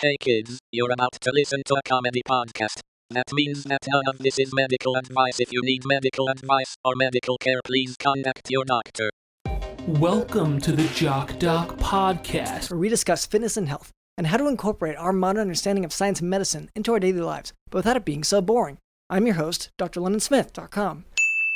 Hey kids, you're about to listen to a comedy podcast. That means that none of this is medical advice. If you need medical advice or medical care, please contact your doctor. Welcome to the Jock podcast, where we discuss fitness and health, and how to incorporate our modern understanding of science and medicine into our daily lives, but without it being so boring. I'm your host, drlondonsmith.com.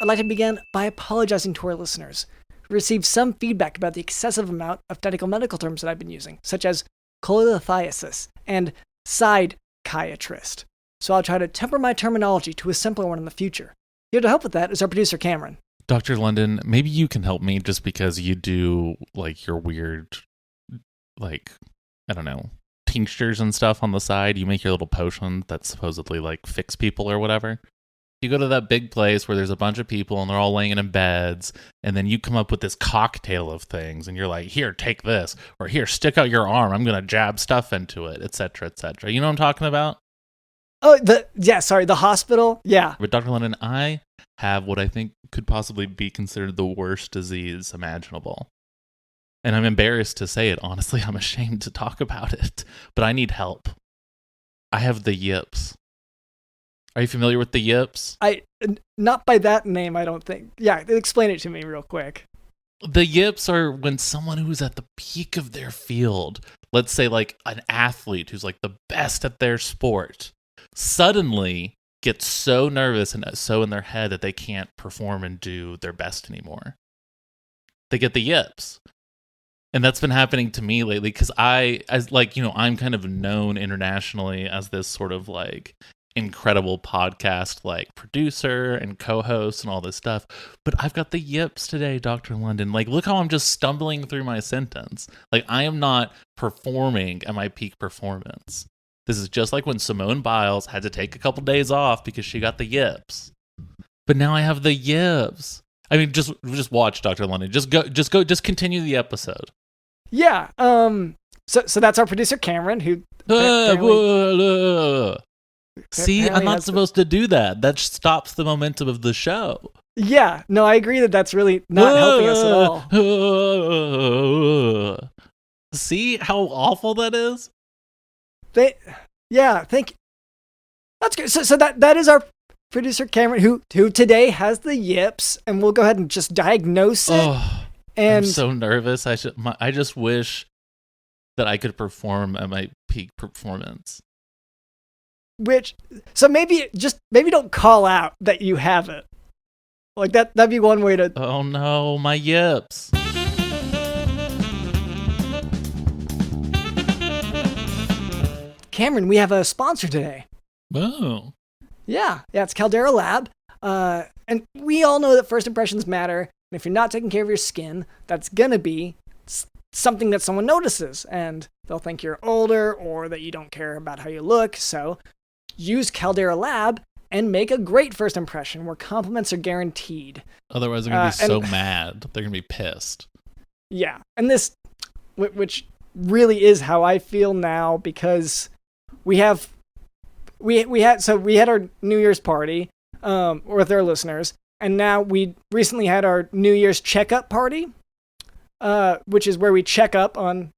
I'd like to begin by apologizing to our listeners. We received some feedback about the excessive amount of technical medical terms that I've been using, such as cholelithiasis and psychiatrist. So I'll try to temper my terminology to a simpler one in the future. Here to help with that is our producer, Cameron. Dr. London, maybe you can help me just because you do, your weird, I don't know, tinctures and stuff on the side. You make your little potion that supposedly, fix people or whatever. You go to that big place where there's a bunch of people and they're all laying in beds, and then you come up with this cocktail of things, and you're like, here, take this, or here, stick out your arm, I'm going to jab stuff into it, etc., etc. You know what I'm talking about? Oh, the hospital? Yeah. But Dr. London, I have what I think could possibly be considered the worst disease imaginable. And I'm embarrassed to say it. Honestly, I'm ashamed to talk about it. But I need help. I have the yips. Are you familiar with the yips? Not by that name, I don't think. Yeah, explain it to me real quick. The yips are when someone who's at the peak of their field, let's say an athlete who's the best at their sport, suddenly gets so nervous and so in their head that they can't perform and do their best anymore. They get the yips. And that's been happening to me lately because I'm kind of known internationally as this sort of incredible podcast producer and co-host and all this stuff, but I've got the yips today, Dr. London. Look how I'm just stumbling through my sentence. I am not performing at my peak performance. This is just like when Simone Biles had to take a couple days off because she got the yips. But now I have the yips. I mean, just watch, Dr. London. Just continue the episode. Yeah. So that's our producer Cameron, who See, I'm not supposed to do that. That stops the momentum of the show. Yeah, no, I agree that that's really not helping us at all. See how awful that is? Thank you. That's good. So that is our producer Cameron, who today has the yips, and we'll go ahead and just diagnose it. I'm so nervous. I just wish that I could perform at my peak performance. So maybe don't call out that you have it. That'd be one way to. Oh no, my yips. Cameron, we have a sponsor today. Oh. Yeah, it's Caldera Lab. And we all know that first impressions matter. And if you're not taking care of your skin, that's gonna be something that someone notices, and they'll think you're older or that you don't care about how you look. So use Caldera Lab and make a great first impression where compliments are guaranteed. Otherwise, they're going to be so mad. They're going to be pissed. Yeah. And this, which really is how I feel now, because we had our New Year's party with our listeners, and now we recently had our New Year's checkup party, which is where we check up on.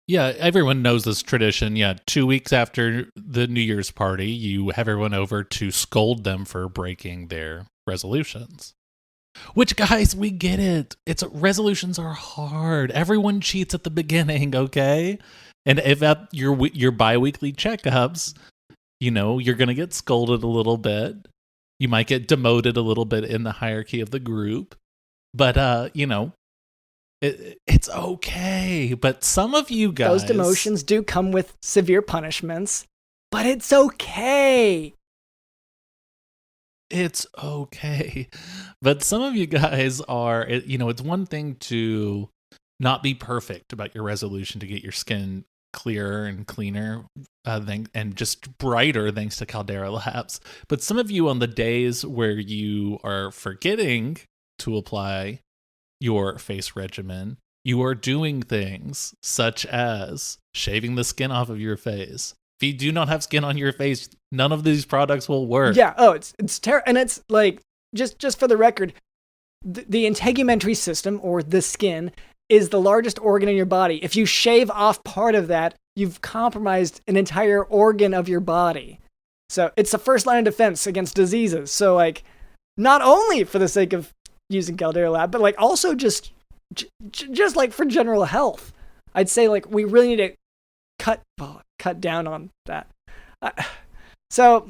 Yeah, everyone knows this tradition. Yeah, 2 weeks after the New Year's party, you have everyone over to scold them for breaking their resolutions. Which, guys, we get it. Resolutions are hard. Everyone cheats at the beginning, okay? And if at your bi-weekly checkups, you're going to get scolded a little bit. You might get demoted a little bit in the hierarchy of the group. But, it's okay, but some of you guys... Those demotions do come with severe punishments, but it's okay. It's okay. But some of you guys are, it's one thing to not be perfect about your resolution to get your skin clearer and cleaner and just brighter thanks to Caldera Labs. But some of you on the days where you are forgetting to apply your face regimen, you are doing things such as shaving the skin off of your face. If you do not have skin on your face, none of these products will work. Yeah. Oh, it's terrible. And it's just for the record, the integumentary system, or the skin, is the largest organ in your body. If you shave off part of that, you've compromised an entire organ of your body. So it's the first line of defense against diseases. So like, not only for the sake of using Caldera Lab, but like also just like for general health, I'd say like we really need to cut down on that. So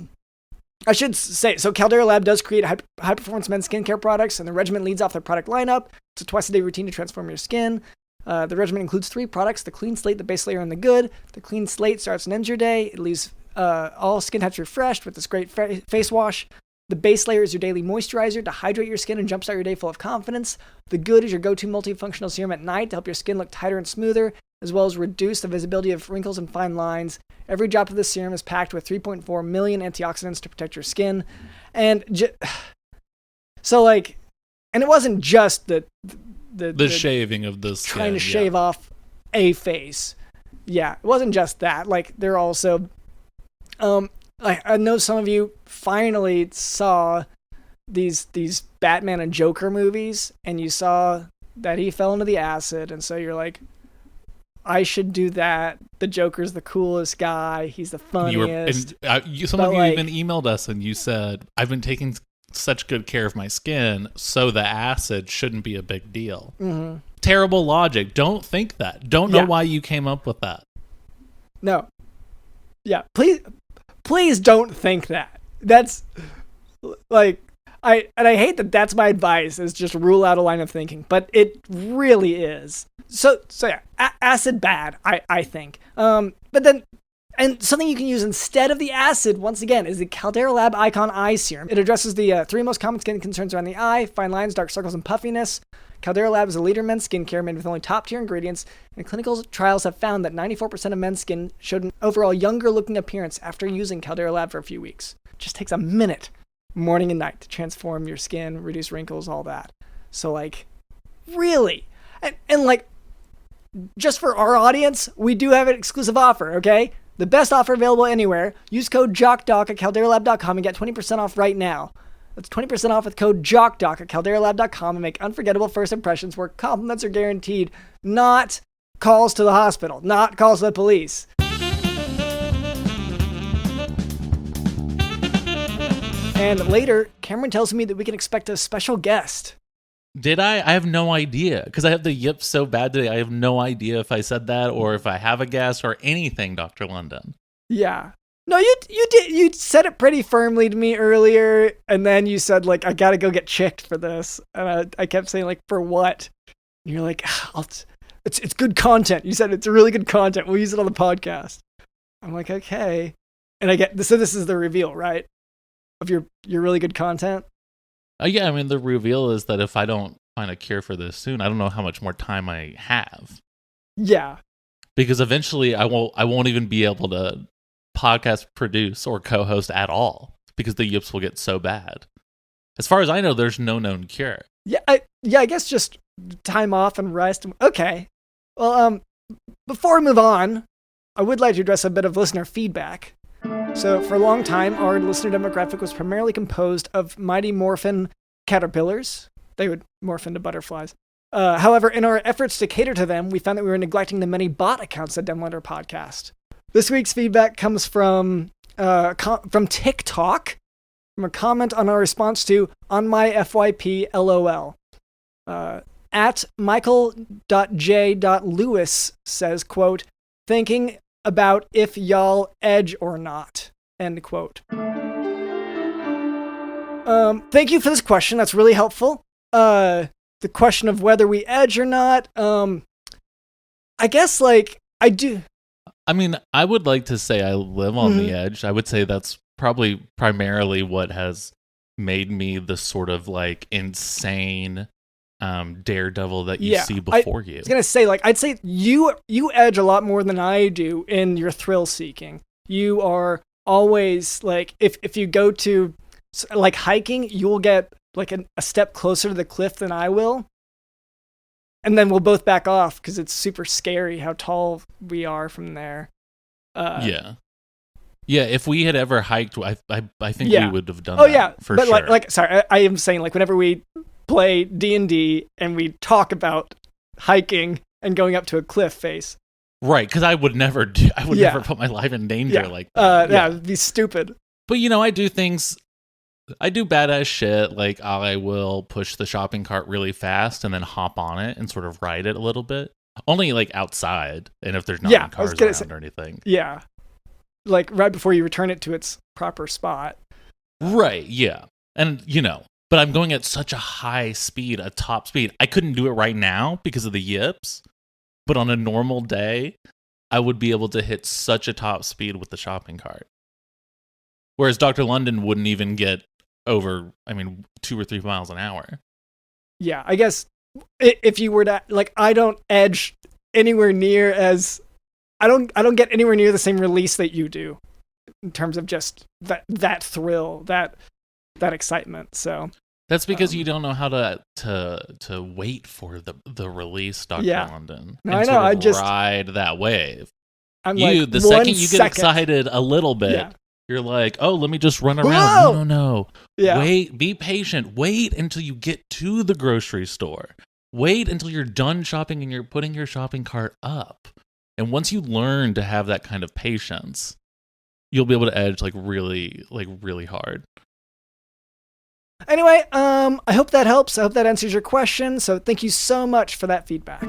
I should say, so Caldera Lab does create high-performance men's skincare products, and the regimen leads off their product lineup. It's a twice-a-day routine to transform your skin. The regimen includes 3 products: the Clean Slate, the Base Layer, and the Good. The Clean Slate starts and ends your day. It leaves all skin types refreshed with this great face wash. The Base Layer is your daily moisturizer to hydrate your skin and jumpstart your day full of confidence. The Good is your go-to multifunctional serum at night to help your skin look tighter and smoother, as well as reduce the visibility of wrinkles and fine lines. Every drop of this serum is packed with 3.4 million antioxidants to protect your skin. And so like, and it wasn't just the shaving of the skin. Trying to shave off a face. Yeah, it wasn't just that. Like, they're also, like, I know some of you finally saw these Batman and Joker movies, and you saw that he fell into the acid, and so you're like, I should do that. The Joker's the coolest guy. He's the funniest. Some of you even emailed us and you said, I've been taking such good care of my skin, so the acid shouldn't be a big deal. Mm-hmm. Terrible logic. Don't think that. Don't know why you came up with that. No. Yeah, please don't think that. That's like, I hate that that's my advice, is just rule out a line of thinking, but it really is. So yeah, acid bad, I think. But then, and something you can use instead of the acid, once again, is the Caldera Lab Icon Eye Serum. It addresses the 3 most common skin concerns around the eye: fine lines, dark circles, and puffiness. Caldera Lab is a leader in men's skincare made with only top-tier ingredients, and clinical trials have found that 94% of men's skin showed an overall younger-looking appearance after using Caldera Lab for a few weeks. It just takes a minute, morning and night, to transform your skin, reduce wrinkles, all that. So, like, really? And like, just for our audience, we do have an exclusive offer, okay? The best offer available anywhere. Use code JOCKDOC at calderalab.com and get 20% off right now. That's 20% off with code JOCKDOC at calderalab.com and make unforgettable first impressions where compliments are guaranteed, not calls to the hospital, not calls to the police. And later, Cameron tells me that we can expect a special guest. Did I? I have no idea, because I have the yips so bad today. I have no idea if I said that or if I have a guess or anything, Dr. London. Yeah. No, you did. You said it pretty firmly to me earlier, and then you said, like, I gotta go get checked for this. And I kept saying, like, for what? And you're like, it's good content. You said it's really good content. We'll use it on the podcast. I'm like, okay. And so this is the reveal, right? Of your really good content? Yeah, I mean, the reveal is that if I don't find a cure for this soon, I don't know how much more time I have. Yeah. Because eventually I won't even be able to podcast produce or co-host at all because the yips will get so bad. As far as I know, there's no known cure. Yeah, I guess just time off and rest. Okay. Well, before we move on, I would like to address a bit of listener feedback. So for a long time, our listener demographic was primarily composed of mighty morphin caterpillars. They would morph into butterflies. However, in our efforts to cater to them, we found that we were neglecting the many bot accounts that download our podcast. This week's feedback comes from TikTok, from a comment on our response to On My FYP LOL. At Michael.J.Lewis says, quote, thinking about if y'all edge or not, end quote. Thank you for this question. That's really helpful. The question of whether we edge or not, I guess, like, I do. I mean, I would like to say I live on the edge. I would say that's probably primarily what has made me the sort of, like, insane daredevil that you see before you. I was gonna say, like, I'd say you edge a lot more than I do in your thrill seeking. You are always, like, if you go to, like, hiking, you'll get, like, a step closer to the cliff than I will, and then we'll both back off because it's super scary how tall we are from there. Yeah, if we had ever hiked, I think we would have done that for but sure. Like sorry, I am saying, like, whenever we play D&D and we talk about hiking and going up to a cliff face. Right, because I would never never put my life in danger like that. Yeah, it'd be stupid. But I do badass shit. Like I will push the shopping cart really fast and then hop on it and sort of ride it a little bit. Only like outside, and if there's not any cars around or anything. Yeah, like right before you return it to its proper spot. Right. Yeah, and but I'm going at such a high speed, a top speed. I couldn't do it right now because of the yips. But on a normal day, I would be able to hit such a top speed with the shopping cart. Whereas Dr. London wouldn't even get over, 2 or 3 miles an hour. Yeah, I guess if you were to, like, I don't edge anywhere near as, I don't get anywhere near the same release that you do in terms of just that thrill, that excitement. So that's because you don't know how to wait for the release, Dr. London. No, I know. I just ride that wave. The second you get excited a little bit, you're like, oh, let me just run around. Whoa! No. Yeah. Wait, be patient. Wait until you get to the grocery store. Wait until you're done shopping and you're putting your shopping cart up. And once you learn to have that kind of patience, you'll be able to edge really hard. Anyway, I hope that helps. I hope that answers your question. So thank you so much for that feedback.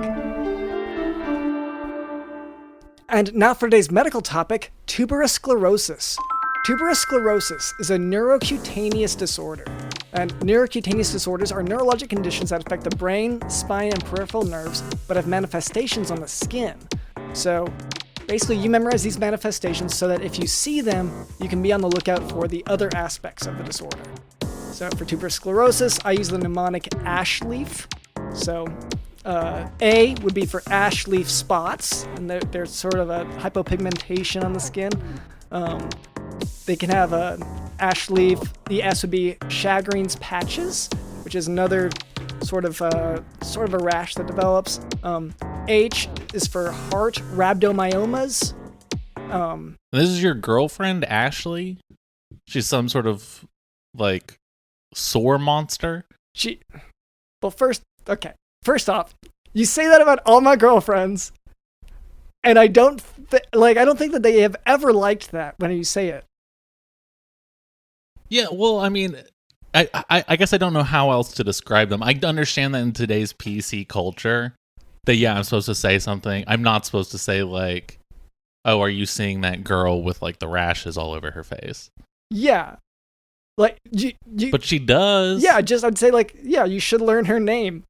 And now for today's medical topic, tuberous sclerosis. Tuberous sclerosis is a neurocutaneous disorder. And neurocutaneous disorders are neurologic conditions that affect the brain, spine, and peripheral nerves, but have manifestations on the skin. So basically, you memorize these manifestations so that if you see them, you can be on the lookout for the other aspects of the disorder. So for tuberous sclerosis, I use the mnemonic ash leaf. So A would be for ash leaf spots, and there's sort of a hypopigmentation on the skin. They can have a ash leaf. The S would be Chagrins patches, which is another sort of a rash that develops. H is for heart rhabdomyomas. This is your girlfriend, Ashley? She's some sort of sore monster? First off, you say that about all my girlfriends, and I don't think that they have ever liked that when you say it. Yeah, well, I guess I don't know how else to describe them. I understand that in today's PC culture, that I'm supposed to say something. I'm not supposed to say oh, are you seeing that girl with the rashes all over her face? Yeah. But she does. Yeah, I'd say you should learn her name.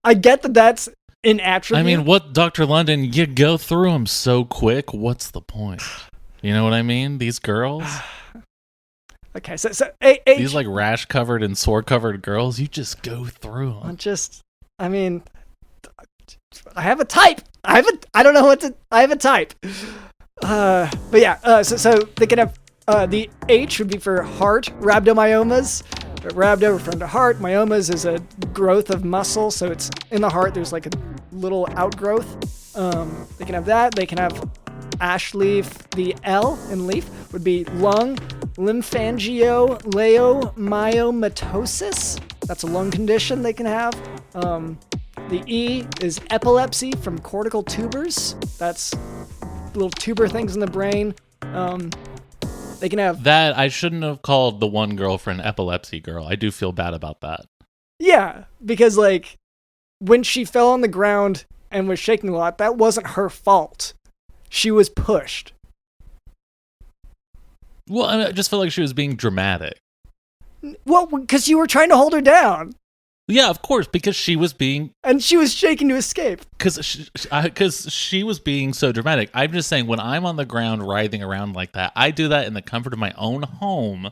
I get that that's an attribute. What, Dr. London, you go through them so quick. What's the point? You know what I mean? These girls. Okay, so H, these rash covered and sore covered girls, you just go through them. I have a type. I have a type. But yeah, so they can have. The H would be for heart rhabdomyomas. Rhabdo referring to heart. Myomas is a growth of muscle, so it's in the heart. There's a little outgrowth. They can have that. They can have ash leaf. The L in leaf would be lung lymphangioleukomyomatosis. That's a lung condition they can have. The E is epilepsy from cortical tubers. That's little tuber things in the brain. They can have that. I shouldn't have called the one girlfriend epilepsy girl. I do feel bad about that. Yeah, because when she fell on the ground and was shaking a lot, that wasn't her fault. She was pushed. Well, I just felt like she was being dramatic. Well, because you were trying to hold her down. Yeah, of course, because she was being... And she was shaking to escape. Because she was being so dramatic. I'm just saying, when I'm on the ground writhing around like that, I do that in the comfort of my own home,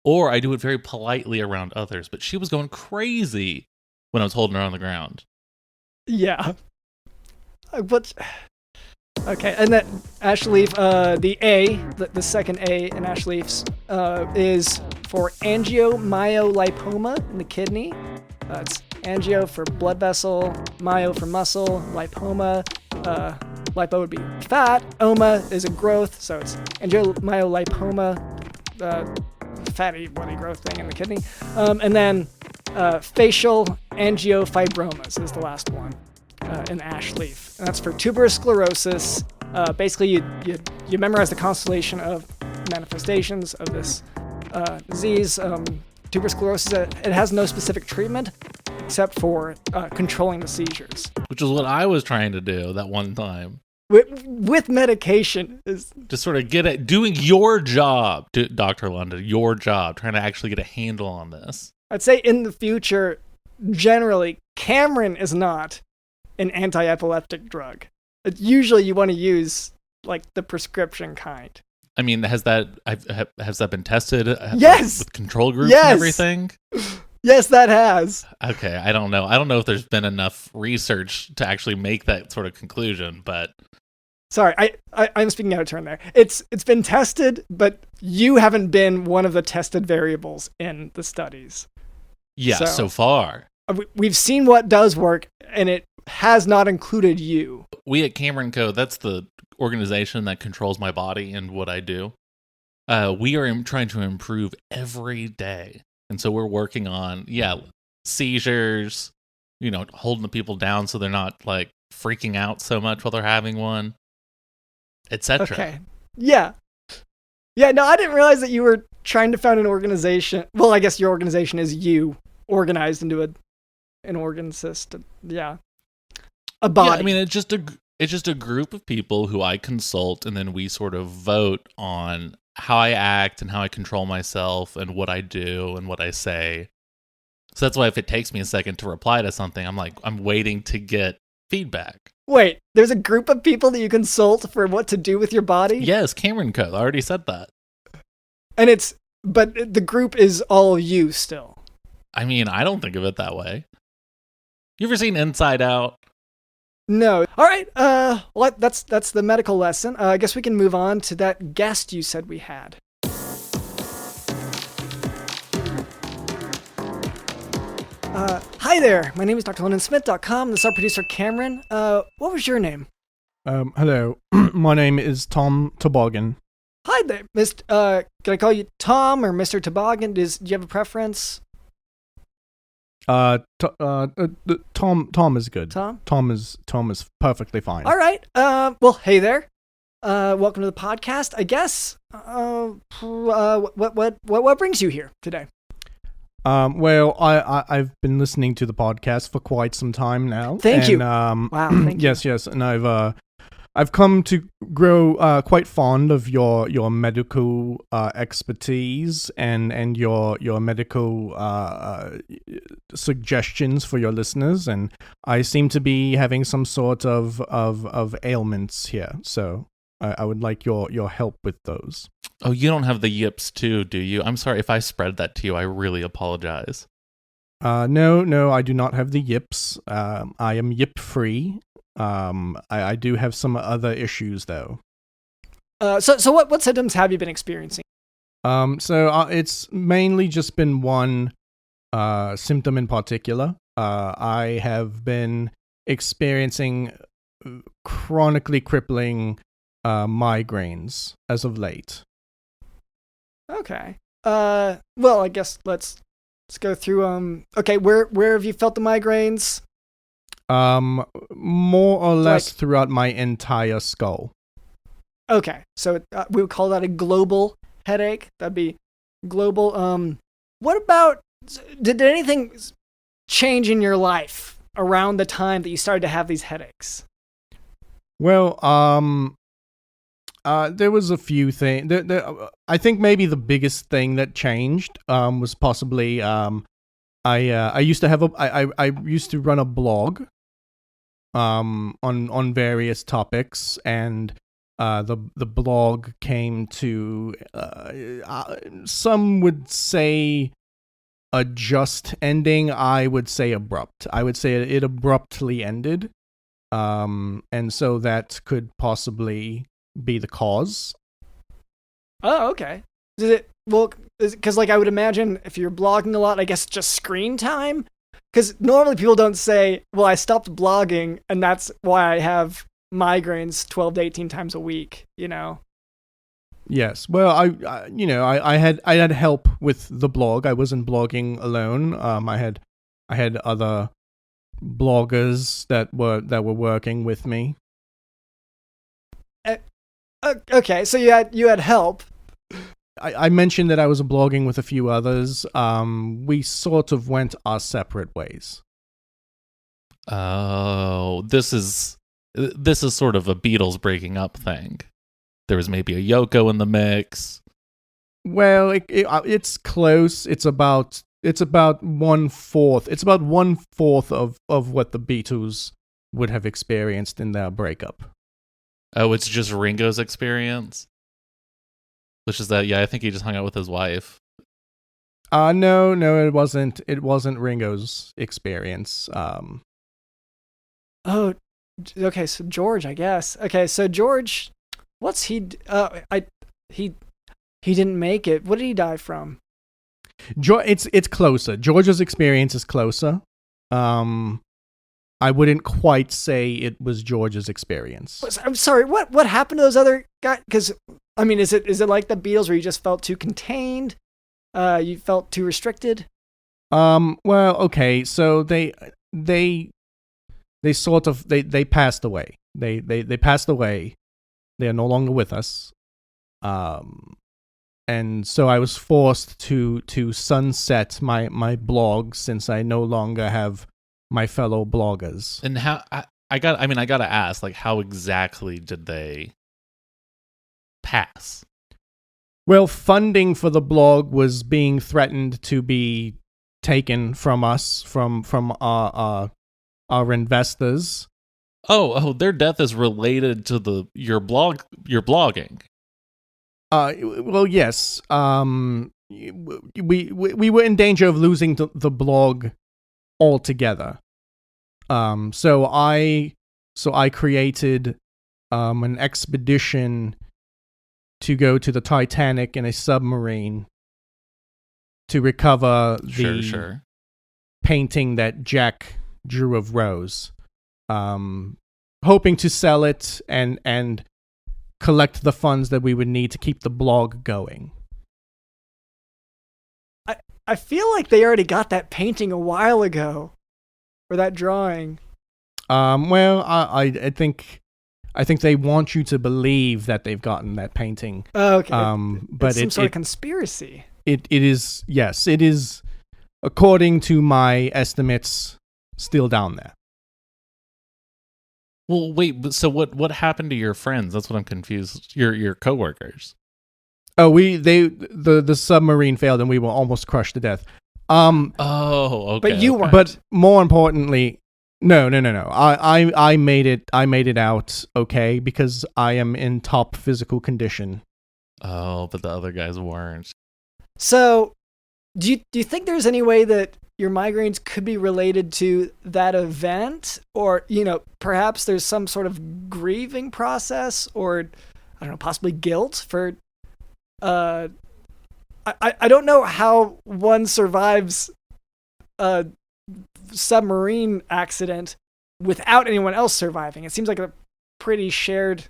or I do it very politely around others. But she was going crazy when I was holding her on the ground. Yeah. Okay, and that ash leaf, the A, the second A in ash leaves, is for angiomyolipoma in the kidney. It's angio for blood vessel, myo for muscle, lipoma. Lipo would be fat. Oma is a growth, so it's angiomyolipoma, fatty bloody growth thing in the kidney. And then facial angiofibromas is the last one. an ash leaf. And that's for tuberous sclerosis. Basically, you memorize the constellation of manifestations of this disease. Tuberous sclerosis, it has no specific treatment except for controlling the seizures. Which is what I was trying to do that one time. With medication. Just sort of get it, doing your job, Dr. London, your job, trying to actually get a handle on this. I'd say in the future, generally, Cameron is not an anti-epileptic drug. Usually you want to use like the prescription kind. I mean, has that been tested? Yes. With control groups and everything? Yes, that has. Okay, I don't know. I don't know if there's been enough research to actually make that sort of conclusion, but... Sorry, I'm speaking out of turn there. It's been tested, but you haven't been one of the tested variables in the studies. Yeah, so far. We've seen what does work, and it has not included you. We at Cameron Co., that's the organization that controls my body and what I do. We are trying to improve every day. And so we're working on, seizures, holding the people down so they're not like freaking out so much while they're having one, etc. Okay. Yeah. Yeah, no, I didn't realize that you were trying to found an organization. Well, I guess your organization is you organized into an organ system. Yeah. A body. Yeah, I mean, it's just a group of people who I consult, and then we sort of vote on how I act and how I control myself and what I do and what I say. So that's why if it takes me a second to reply to something, I'm waiting to get feedback. Wait, there's a group of people that you consult for what to do with your body? Yes, Cameron Co. I already said that. And but the group is all you still. I mean, I don't think of it that way. You ever seen Inside Out? No. All right. Well, that's the medical lesson. I guess we can move on to that guest you said we had. Hi there. My name is Dr. LondonSmith.com. This is our producer, Cameron. What was your name? Hello. My name is Tom Toboggan. Hi there, Mr. Can I call you Tom or Mr. Toboggan? Do you have a preference? Tom is good. Tom? Tom is perfectly fine. All right. Well, hey there. Welcome to the podcast. I guess. What brings you here today? Well, I've been listening to the podcast for quite some time now. Thank you. Wow. Thank you. Yes, and I've come to grow quite fond of your medical expertise and your medical suggestions for your listeners, and I seem to be having some sort of ailments here, so I would like your help with those. Oh, you don't have the yips too, do you? I'm sorry if I spread that to you. I really apologize. No, I do not have the yips. I am yip-free. I do have some other issues, though. So what symptoms have you been experiencing? So it's mainly just been one symptom in particular. I have been experiencing chronically crippling migraines as of late. Okay. Well, I guess let's go through. Okay, where have you felt the migraines? More or less throughout my entire skull. Okay, so we would call that a global headache. That'd be global. What about, did anything change in your life around the time that you started to have these headaches? Well, there was a few things. I think maybe the biggest thing that changed was possibly I used to I used to run a blog on various topics, and the blog came to some would say a just ending. I would say abrupt. I would say it abruptly ended, and so that could possibly be the cause. Oh, okay. Did it? Well, because I would imagine if you're blogging a lot, I guess just screen time. Because normally people don't say, well, I stopped blogging and that's why I have migraines 12 to 18 times a week, Yes. Well, I had help with the blog. I wasn't blogging alone. I had other bloggers that were working with me. Okay, so you had help. I mentioned that I was blogging with a few others. We sort of went our separate ways. Oh, this is sort of a Beatles breaking up thing. There was maybe a Yoko in the mix. Well, it's close. It's about 1/4. It's about 1/4 of what the Beatles would have experienced in their breakup. Oh, it's just Ringo's experience? Which is that, yeah, I think he just hung out with his wife. No, it wasn't. It wasn't Ringo's experience. Oh, okay, so George, I guess. Okay, so George, what's he? He didn't make it. What did he die from? It's closer. George's experience is closer. I wouldn't quite say it was George's experience. I'm sorry. What happened to those other guys? Because I mean, is it like the Beatles where you just felt too contained? You felt too restricted? Well, okay. So they sort of they passed away. They passed away. They are no longer with us. And so I was forced to sunset my blog since I no longer have my fellow bloggers. And how I gotta ask, like, how exactly did they pass? Well, funding for the blog was being threatened to be taken from us, from our investors. Oh, their death is related to your blogging. Well, yes. We were in danger of losing the blog altogether. So I created an expedition to go to the Titanic in a submarine to recover the painting that Jack drew of Rose, hoping to sell it and collect the funds that we would need to keep the blog going. I feel like they already got that painting a while ago, or that drawing. Well, I think they want you to believe that they've gotten that painting. Okay. But it's some sort of conspiracy. It is, yes, it is, according to my estimates, still down there. Well, wait. So what happened to your friends? That's what I'm confused. Your coworkers. Oh, the submarine failed and we were almost crushed to death. Oh, okay. But you weren't. But more importantly, no. I made it out okay because I am in top physical condition. Oh, but the other guys weren't. So, do you think there's any way that your migraines could be related to that event, or perhaps there's some sort of grieving process, or I don't know, possibly guilt for? I don't know how one survives a submarine accident without anyone else surviving. It seems like a pretty shared,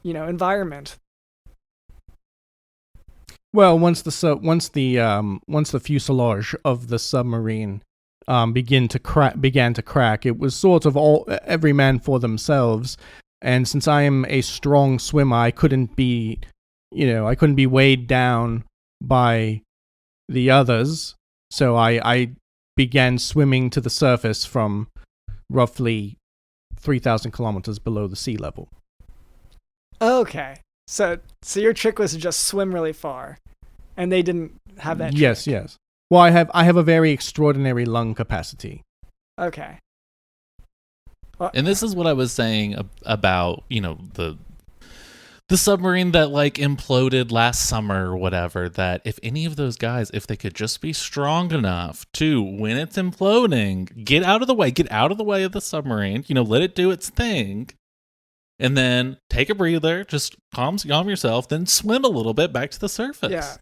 environment. Well, once the fuselage of the submarine began to crack, it was sort of every man for themselves. And since I am a strong swimmer, I couldn't be weighed down by the others. So I began swimming to the surface from roughly 3,000 kilometers below the sea level. Okay. So your trick was to just swim really far, and they didn't have that trick. Yes. Well, I have a very extraordinary lung capacity. Okay. And this is what I was saying about, the submarine that imploded last summer or whatever, that if any of those guys, if they could just be strong enough to, when it's imploding, get out of the way of the submarine, let it do its thing. And then take a breather, just calm yourself, then swim a little bit back to the surface. Yeah.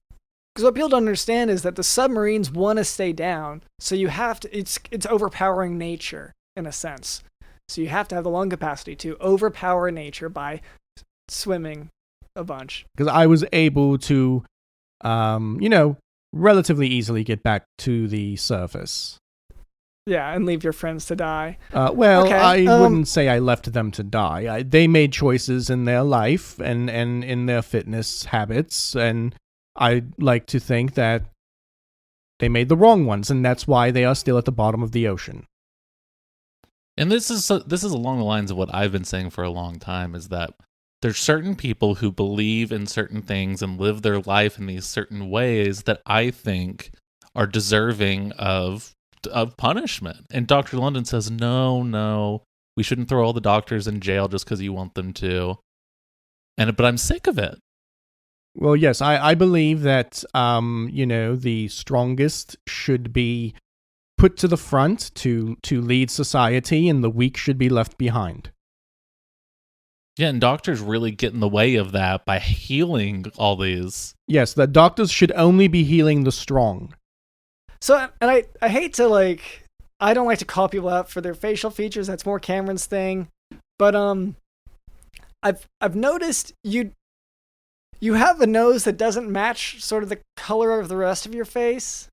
Because what people don't understand is that the submarines want to stay down, so you have to, it's overpowering nature, in a sense. So you have to have the lung capacity to overpower nature by swimming a bunch. Because I was able to, relatively easily get back to the surface. Yeah, and leave your friends to die. Well, Okay, I wouldn't say I left them to die. They made choices in their life and in their fitness habits, and I like to think that they made the wrong ones, and that's why they are still at the bottom of the ocean. And this is along the lines of what I've been saying for a long time, is that there's certain people who believe in certain things and live their life in these certain ways that I think are deserving of punishment. And Dr. London says, no, we shouldn't throw all the doctors in jail just because you want them to. But I'm sick of it. Well, yes, I believe that, the strongest should be put to the front to lead society, and the weak should be left behind. Yeah, and doctors really get in the way of that by healing all these. Yes, the doctors should only be healing the strong. So, and I hate to I don't like to call people out for their facial features. That's more Cameron's thing. But I've noticed you have a nose that doesn't match sort of the color of the rest of your face.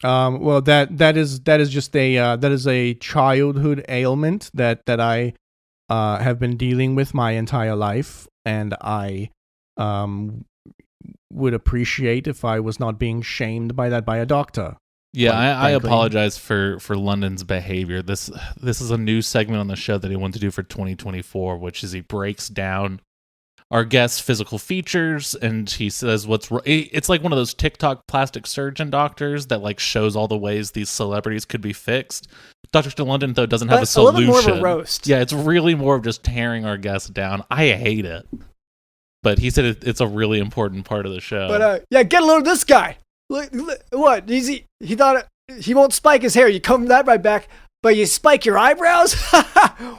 Well, that is just a childhood ailment that I have been dealing with my entire life, and I would appreciate if I was not being shamed by that by a doctor. Yeah, I apologize for London's behavior. This is a new segment on the show that he wanted to do for 2024, which is he breaks down our guest's physical features, and he says it's like one of those TikTok plastic surgeon doctors that shows all the ways these celebrities could be fixed. Dr. London, though, doesn't have a solution. A little bit more of a roast. Yeah, it's really more of just tearing our guests down. I hate it. But he said it's a really important part of the show. But get a load of this guy. What? He thought he won't spike his hair. You come that right back, but you spike your eyebrows?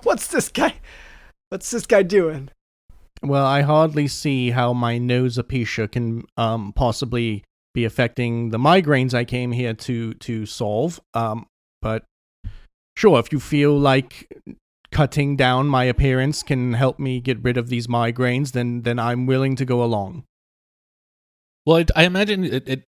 What's this guy doing? Well, I hardly see how my nose alopecia can possibly be affecting the migraines I came here to solve. But sure, if you feel like cutting down my appearance can help me get rid of these migraines, then I'm willing to go along. Well, I imagine it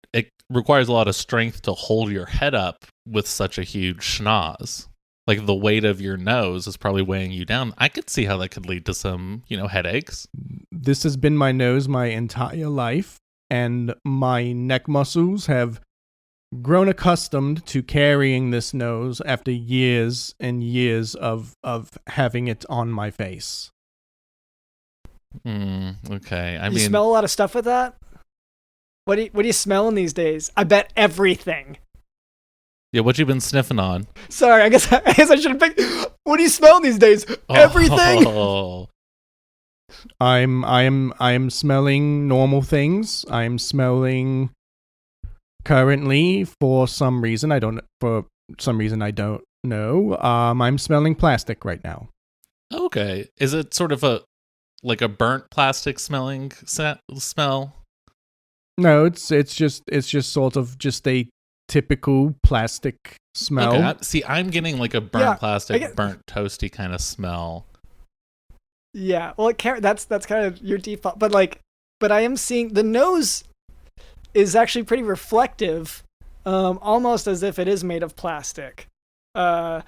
requires a lot of strength to hold your head up with such a huge schnoz. Like, the weight of your nose is probably weighing you down. I could see how that could lead to some, headaches. This has been my nose my entire life, and my neck muscles have grown accustomed to carrying this nose after years and years of having it on my face. Okay. You smell a lot of stuff with that? What are you smelling these days? I bet everything. Yeah, what you been sniffing on? Sorry, I guess I should have picked. What are you smelling these days? Everything. Oh. I'm smelling normal things. I'm smelling currently for some reason I don't know. I'm smelling plastic right now. Okay, is it sort of a burnt plastic smelling smell? No, it's just sort of just a typical plastic smell. Okay, I'm getting a burnt plastic, burnt toasty kind of smell. Yeah, well, that's kind of your default, but I am seeing the nose is actually pretty reflective, almost as if it is made of plastic. Well,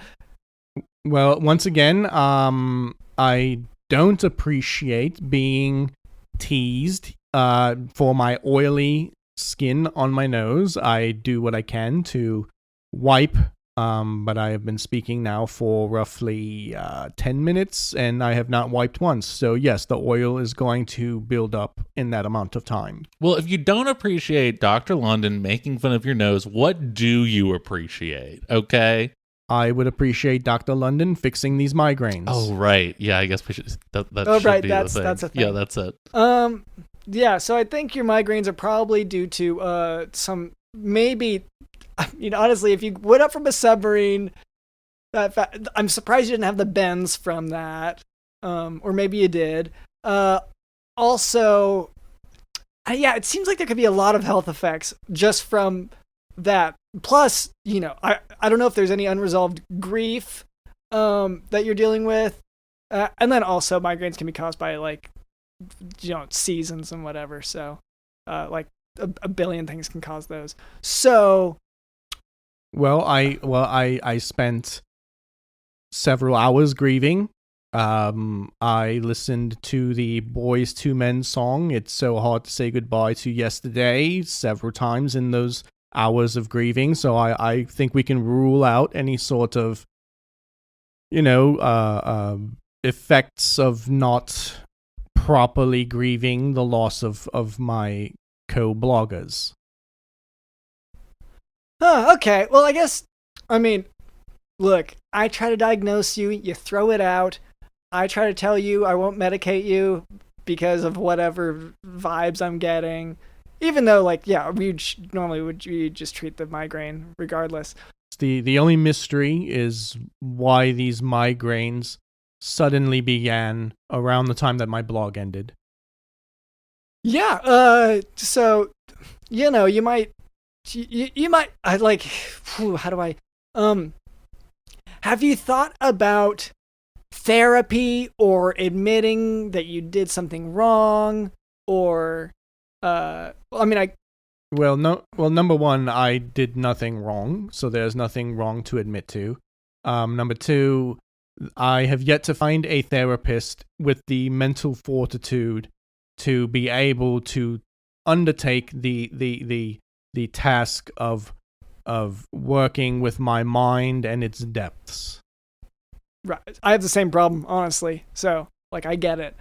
once again, I don't appreciate being teased for my oily skin on my nose. I do what I can to wipe, but I have been speaking now for roughly 10 minutes, and I have not wiped once. So yes, the oil is going to build up in that amount of time. Well, if you don't appreciate Dr. London making fun of your nose, what do you appreciate? Okay? I would appreciate Dr. London fixing these migraines. Oh, right. Yeah, I guess we should. That oh, should right. be That's the thing. That's a thing. Yeah, that's it. Yeah, so I think your migraines are probably due to some, maybe, honestly, if you went up from a submarine, I'm surprised you didn't have the bends from that, or maybe you did. Also, it seems like there could be a lot of health effects just from that. Plus, I don't know if there's any unresolved grief that you're dealing with, and then also migraines can be caused by seasons and whatever. So, a billion things can cause those. So, Well, I spent several hours grieving. I listened to the Boys to Men song, It's So Hard to Say Goodbye to Yesterday, several times in those hours of grieving. So I think we can rule out any sort of, effects of not properly grieving the loss of my co-bloggers. Okay. Well, look, I try to diagnose you, you throw it out. I try to tell you I won't medicate you because of whatever vibes I'm getting. Even though, normally would you just treat the migraine regardless. The only mystery is why these migraines suddenly began around the time that my blog ended. Yeah, so, you might, have you thought about therapy or admitting that you did something wrong or, number one, I did nothing wrong, so there's nothing wrong to admit to. Number two, I have yet to find a therapist with the mental fortitude to be able to undertake the task of working with my mind and its depths. Right. I have the same problem, honestly. So, I get it.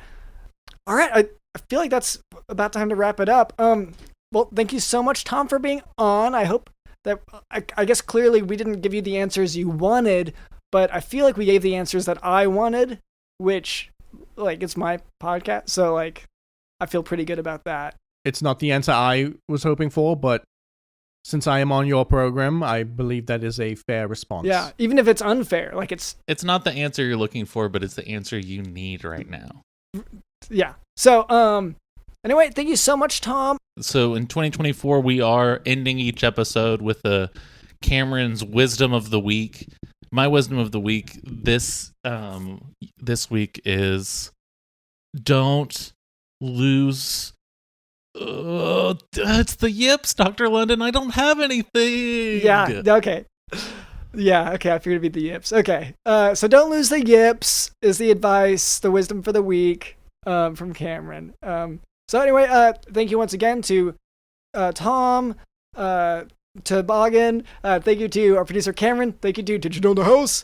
All right. I feel like that's about time to wrap it up. Well, thank you so much, Tom, for being on. I hope that, I guess clearly we didn't give you the answers you wanted, but I feel like we gave the answers that I wanted, which, it's my podcast. So, I feel pretty good about that. It's not the answer I was hoping for, but since I am on your program, I believe that is a fair response. Yeah, even if it's unfair, It's not the answer you're looking for, but it's the answer you need right now. Yeah. So, anyway, thank you so much, Tom. So in 2024, we are ending each episode with Cameron's wisdom of the week. My wisdom of the week this week is don't lose. It's the yips, Dr. London. I don't have anything. Yeah, okay. Yeah, okay, I figured it'd be the yips. Okay, so don't lose the yips is the advice, the wisdom for the week from Cameron. So anyway, thank you once again to Tom, Toboggan. Thank you to our producer Cameron. Thank you to Digital in the House.